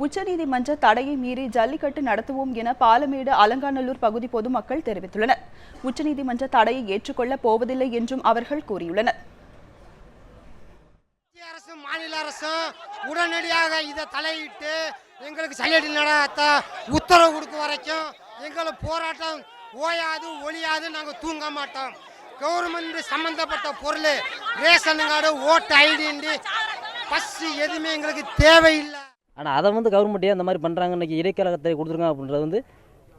உச்சநீதிமன்ற தடையை மீறி ஜல்லிக்கட்டு நடத்துவோம் என பாலமேடு அலங்காநல்லூர் பகுதி பொதுமக்கள் தெரிவித்துள்ளனர். உச்சநீதிமன்ற தடையை ஏற்றுக்கொள்ளப் போவதில்லை என்றும் அவர்கள் கூறியுள்ளனர். மாநில அரசும் உடனடியாக இதை தலையிட்டு எங்களுக்கு ஜல்லிக்கட்டு நடத்த உத்தரவு கொடுக்க வரைக்கும் எங்களுக்கு போராட்டம் ஓயாது ஒழியாது. நாங்கள் தூங்க மாட்டோம். கவர்மெண்ட் சம்பந்தப்பட்ட பொருள் ரேஷன் கார்டு ஓட்டு ஐடி பஸ் எதுவுமே எங்களுக்கு தேவையில்லை. ஆனால் அதை கவர்மெண்ட்டே அந்த மாதிரி பண்ணுறாங்க. இன்றைக்கி இடைக்காலத்தை கொடுத்துருக்காங்க அப்படின்றது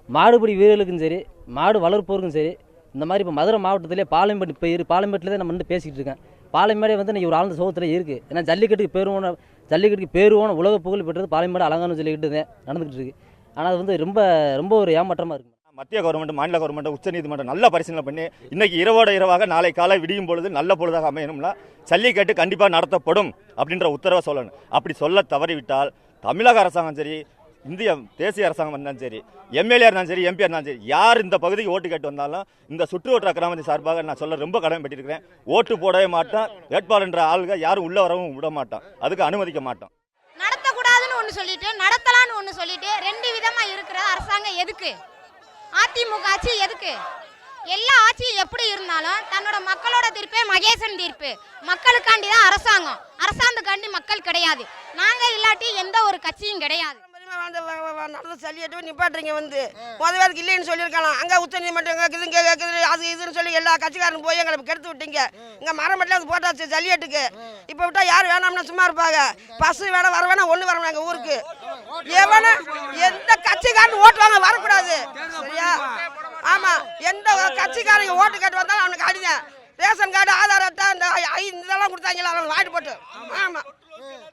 மாடுபிடி வீரர்களுக்கும் சரி, மாடு வளர்ப்போருக்கும் சரி. இந்த மாதிரி இப்போ மதுரை மாவட்டத்திலே பாலமேடு பாலமேட்டில் தான் நம்ம பேசிக்கிட்டு இருக்கேன். பாலமேடே இன்றைக்கி ஒரு ஆழ்ந்த சோகத்தில் இருக்குது. ஏன்னா ஜல்லிக்கட்டுக்கு பேருவோன உலக புகழ் பெற்றது பாலமேடு அலங்காநல்லூர் ஜல்லிக்கட்டு தான் நடந்துகிட்டு இருக்குது. ஆனால் அது ரொம்ப ரொம்ப ஒரு ஏமாற்றமாக இருக்குது. மத்திய கவர்மெண்ட், மாநில கவர்மெண்ட், உச்சநீதிமன்றம் நல்ல பரிசீலனை பண்ணி இன்னைக்கு இரவாக நாளை காலை விடியும் பொழுது நல்ல பொழுதாக அமையணும்னா ஜல்லிக்கட்டு கண்டிப்பாக நடத்தப்படும் அப்படின்ற உத்தரவை சொல்லணும். அப்படி சொல்ல தவறிவிட்டால் தமிழக அரசாங்கம் சரி, இந்திய தேசிய அரசாங்கம் இருந்தாலும் சரி, எம்எல்ஏ இருந்தாலும் சரி, எம்பி இருந்தாலும் சரி, யார் இந்த பகுதிக்கு ஓட்டு கேட்டு வந்தாலும் இந்த சுற்றுவட்டார கிராமத்தின் சார்பாக நான் சொல்ல ரொம்ப கடமைப்பட்டிருக்கிறேன். ஓட்டு போடவே மாட்டோம். வேட்பாளர்ன்ற ஆளுங்க யாரும் உள்ள வரவும் விட மாட்டோம். அதுக்கு அனுமதிக்க மாட்டோம். நடத்தக்கூடாதுன்னு ஒன்று சொல்லிட்டு நடத்தலான்னு ஒன்று சொல்லிட்டு ரெண்டு விதமாக இருக்கிற அரசாங்கம் எதுக்கு? அதிமுக ஆட்சி எதுக்கு? எல்லா ஆட்சியும் எப்படி இருந்தாலும் தன்னோட மக்களோட தீர்ப்பே மகேசன் தீர்ப்பு. மக்களுக்காண்டி தான் அரசாங்கம், அரசாங்கத்துக்காண்டி மக்கள் கிடையாது. நாங்கள் இல்லாட்டி எந்த ஒரு கட்சியும் கிடையாது. நடந்து சொல்லிட்டு நிப்பாட்டுறீங்க முதல்வருக்கு இல்லைன்னு சொல்லியிருக்கலாம். அங்கே உச்சநீதிமன்றம் கேட்குது அது இதுன்னு சொல்லி எல்லா கட்சிக்காரனும் போய் எங்களை கெடுத்து விட்டீங்க. இங்கே மரமட்டில் அது போட்டாச்சு ஜல்லிக்கட்டுக்கு. இப்போ விட்டா யார் வேணாம்னா சும்மா இருப்பாங்க. பஸ் வேணாம் வர வேணாம் ஒன்று வரணும் எங்கள் ஊருக்கு. எவனா எந்த கட்சிக்காரன் ஓட்டு வாங்க வரக்கூடாது. சரியா? ஆமாம், எந்த கட்சிக்காரங்க ஓட்டு கேட்டு வந்தாலும் அவனுக்கு அடிங்க. ரேஷன் கார்டு, ஆதார் அட்டை, இந்த இதெல்லாம் கொடுத்தாங்களா அவங்க வாங்கிட்டு போட்டு. ஆமாம்,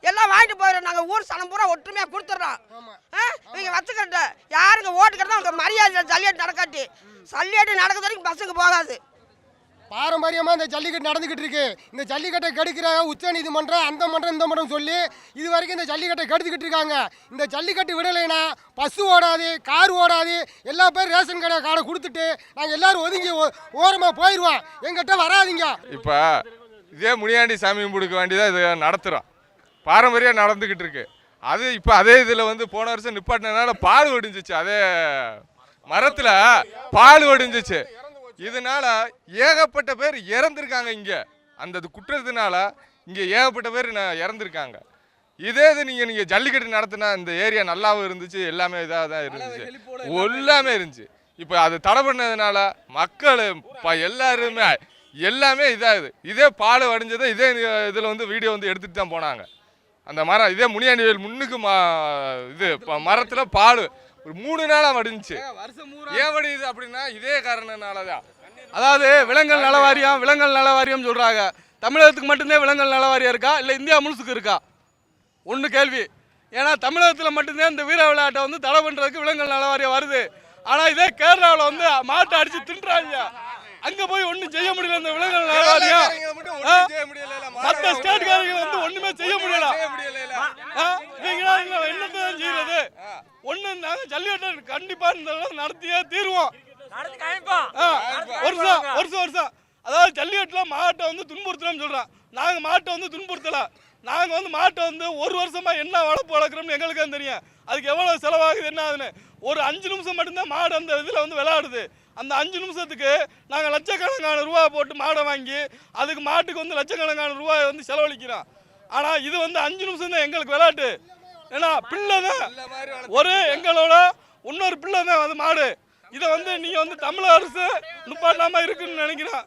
எல்லாம் வாங்கிட்டு போயிடும். நாங்கள் ஊர் சனம் பூரா ஒற்றுமையாக கொடுத்துட்றோம். நீங்கள் வச்சுக்கிட்ட யாருங்க ஓட்டு கேட்டால் அவங்க மரியாதை ஜல்லிக்கட்டு நடக்காட்டி ஜல்லிக்கட்டு நடக்கிறது வரைக்கும் பஸ்ஸுக்கு போகாது. பாரம்பரியமாக இந்த ஜல்லிக்கட்டு நடந்துக்கிட்டு இருக்கு. இந்த ஜல்லிக்கட்டை கெடுக்கிறாங்க உச்சநீதிமன்றம், அந்த மன்றம் இந்த மன்றம் சொல்லி இது வரைக்கும் இந்த ஜல்லிக்கட்டை கெடுத்துக்கிட்டு இருக்காங்க. இந்த ஜல்லிக்கட்டு விடலைன்னா பஸ்ஸு ஓடாது, கார் ஓடாது. எல்லா பேரும் ரேஷன் கார்டை கொடுத்துட்டு நாங்கள் எல்லாரும் ஒதுங்கி ஓரமாக போயிடுவோம். எங்கிட்ட வராதிங்க. இப்போ இதே முனியாண்டி சாமி கும்பிடுக்க வேண்டியதாக இதை நடத்துகிறோம். பாரம்பரியம் நடந்துக்கிட்டு இருக்கு. அது இப்போ அதே இதில் போன வருஷம் நிப்பாட்டினதுனால பால் ஒடிஞ்சிச்சு. அதே மரத்தில் பால் ஒடிஞ்சிச்சு. இதனால ஏகப்பட்ட பேர் இறந்துருக்காங்க. இங்கே அந்த குற்றத்தினால இங்கே ஏகப்பட்ட பேர் இறந்துருக்காங்க. இதே இது நீங்கள் ஜல்லிக்கட்டு நடத்தினா இந்த ஏரியா நல்லாவும் இருந்துச்சு, எல்லாமே இதாக தான் இருந்துச்சு, எல்லாமே இருந்துச்சு. இப்போ அது தடை பண்ணதுனால மக்கள் எல்லாமே இதாகுது. இதே பால் வடிஞ்சதை இதே இதில் வீடியோ எடுத்துகிட்டு தான் போனாங்க. அந்த மரம் இதே முனியாண்டி முன்னுக்கு இது மரத்தில் பால் ஒரு 3 நாளாக வடிஞ்சிச்சு. ஏன் வடியுது அப்படின்னா இதே காரணனால தான். அதாவது விலங்கல் நலவாரியம் சொல்கிறாங்க. தமிழகத்துக்கு மட்டும்தான் விலங்கல் நலவாரியம் இருக்கா, இல்லை இந்தியா முழுசுக்கு இருக்கா? ஒன்று கேள்வி. ஏன்னா தமிழகத்தில் மட்டும்தான் இந்த வீர விளையாட்டை தடை பண்ணுறதுக்கு விலங்கல் நலவாரியம் வருது. ஆனால் இதே கேரளாவில் மாட்டை அடித்து தின்றாங்க. அங்கே போய் ஒன்றும் செய்ய முடியல. இந்த விலங்கல் நலவாரியம் மற்ற ஸ்டேட்காரங்க ஒன்றுமே செய்ய முடியல. என்னதான் செய்யறது? ஒன்று நாங்கள் ஜல்லிக்கட்டு கண்டிப்பாக இந்த நடத்தியே தீர்வோம். வருஷம் அதாவது ஜல்லிக்கட்டுல மாட்டை துன்புறுத்தலாம் சொல்றோம். நாங்க மாட்டை துன்புறுத்தல. நாங்க மாட்டை 1 வருஷமா என்ன வளர்ப்பு வளர்க்குறோம்னு எங்களுக்கு தான் தெரியும். அதுக்கு எவ்வளவு செலவாகுது என்ன ஆகுதுன்னு. ஒரு 5 நிமிஷம் மட்டும்தான் மாடு அந்த இதில் விளையாடுது. அந்த 5 நிமிஷத்துக்கு நாங்கள் லட்சக்கணக்கான ரூபாய் போட்டு மாடை வாங்கி அதுக்கு மாட்டுக்கு லட்சக்கணக்கான ரூபாய் செலவழிக்கிறோம். ஆனால் இது 5 நிமிஷம் தான் எங்களுக்கு விளையாட்டு. ஏன்னா பிள்ளை தான் ஒரு எங்களோட இன்னொரு பிள்ளை தான் மாடு. இதை நீங்க தமிழக அரசு நிப்பாட்டாம இருக்குன்னு நினைக்கிறேன்.